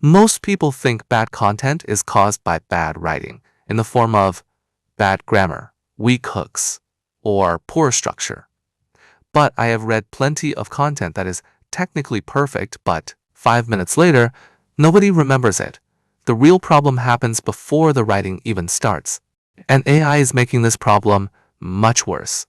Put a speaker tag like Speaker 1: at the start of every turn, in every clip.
Speaker 1: Most people think bad content is caused by bad writing in the form of bad grammar, weak hooks, or poor structure. But I have read plenty of content that is technically perfect, but 5 minutes later, nobody remembers it. The real problem happens before the writing even starts. And AI is making this problem much worse.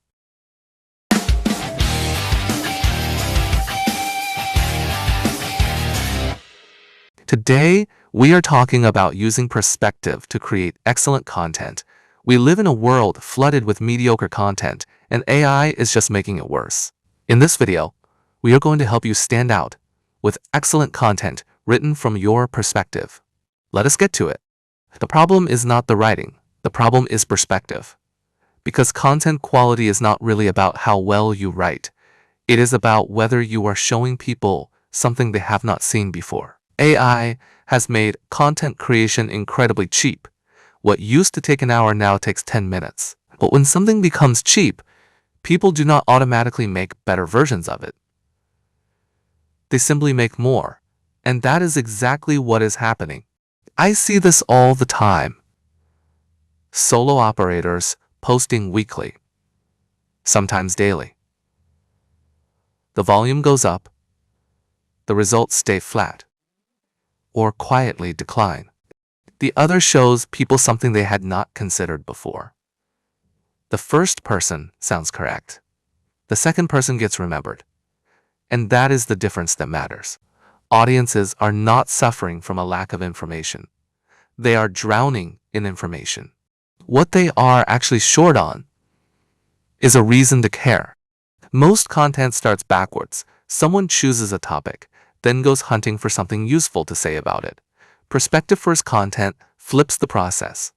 Speaker 1: Today, we are talking about using perspective to create excellent content. We live in a world flooded with mediocre content, and AI is just making it worse. In this video, we are going to help you stand out with excellent content written from your perspective. Let us get to it. The problem is not the writing. The problem is perspective. Because content quality is not really about how well you write. It is about whether you are showing people something they have not seen before. AI has made content creation incredibly cheap. What used to take an hour now takes 10 minutes. But when something becomes cheap, people do not automatically make better versions of it. They simply make more. And that is exactly what is happening. I see this all the time. Solo operators posting weekly, sometimes daily. The volume goes up, the results stay flat, or quietly decline. The other shows people something they had not considered before. The first person sounds correct. The second person gets remembered. And that is the difference that matters. Audiences are not suffering from a lack of information. They are drowning in information. What they are actually short on is a reason to care. Most content starts backwards. Someone chooses a topic, then goes hunting for something useful to say about it. Perspective-first content flips the process.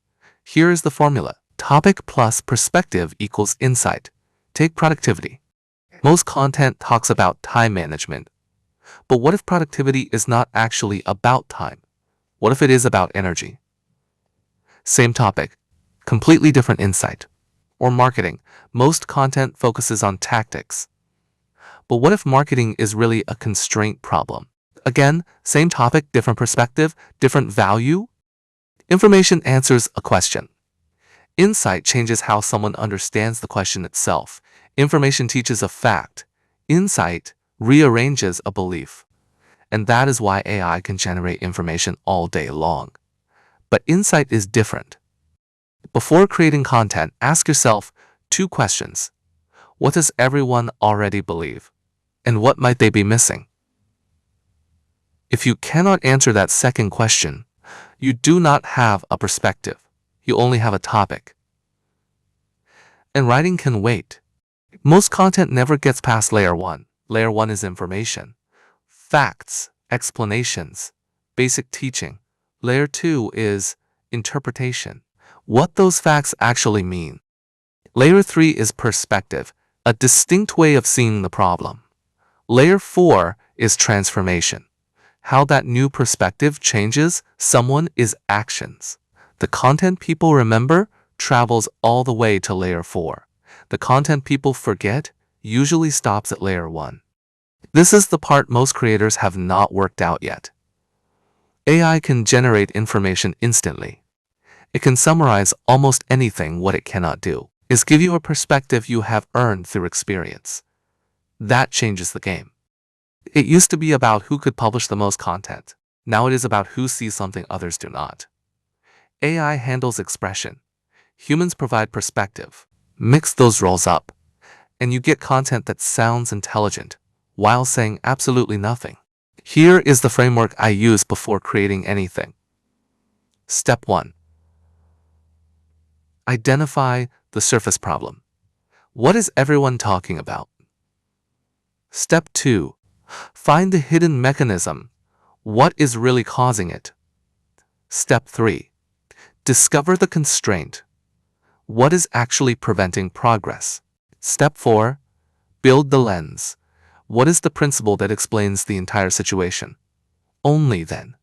Speaker 1: Here is the formula. Topic plus perspective equals insight. Take productivity. Most content talks about time management. But what if productivity is not actually about time? What if it is about energy? Same topic, completely different insight. Or marketing. Most content focuses on tactics. But what if marketing is really a constraint problem? Again, same topic, different perspective, different value. Information answers a question. Insight changes how someone understands the question itself. Information teaches a fact. Insight rearranges a belief. And that is why AI can generate information all day long. But insight is different. Before creating content, ask yourself 2 questions. What does everyone already believe? And what might they be missing? If you cannot answer that second question, you do not have a perspective. You only have a topic. And writing can wait. Most content never gets past layer 1. Layer 1 is information, facts, explanations, basic teaching. Layer 2 is interpretation, what those facts actually mean. Layer 3 is perspective, a distinct way of seeing the problem. Layer 4 is transformation. How that new perspective changes someone is actions. The content people remember travels all the way to layer 4. The content people forget usually stops at layer 1. This is the part most creators have not worked out yet. AI can generate information instantly. It can summarize almost anything. What it cannot do is give you a perspective you have earned through experience. That changes the game. It used to be about who could publish the most content. Now it is about who sees something others do not. AI handles expression. Humans provide perspective. Mix those roles up, and you get content that sounds intelligent while saying absolutely nothing. Here is the framework I use before creating anything. Step 1. Identify the surface problem. What is everyone talking about? Step 2. Find the hidden mechanism. What is really causing it? Step 3. Discover the constraint. What is actually preventing progress? Step 4. Build the lens. What is the principle that explains the entire situation? Only then.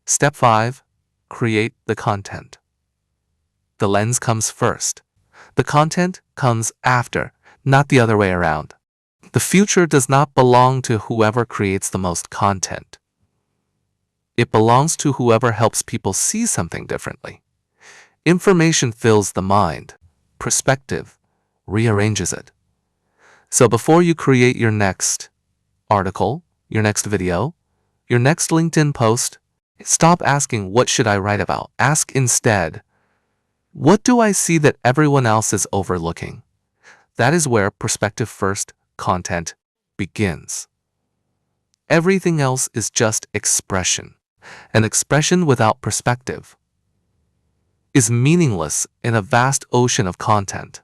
Speaker 1: Step 5. Create the content. The lens comes first. The content comes after, not the other way around. The future does not belong to whoever creates the most content. It belongs to whoever helps people see something differently. Information fills the mind. Perspective rearranges it. So before you create your next article, your next video, your next LinkedIn post, stop asking, what should I write about? Ask instead, what do I see that everyone else is overlooking? That is where perspective first content begins. Everything else is just expression. An expression without perspective is meaningless in a vast ocean of content.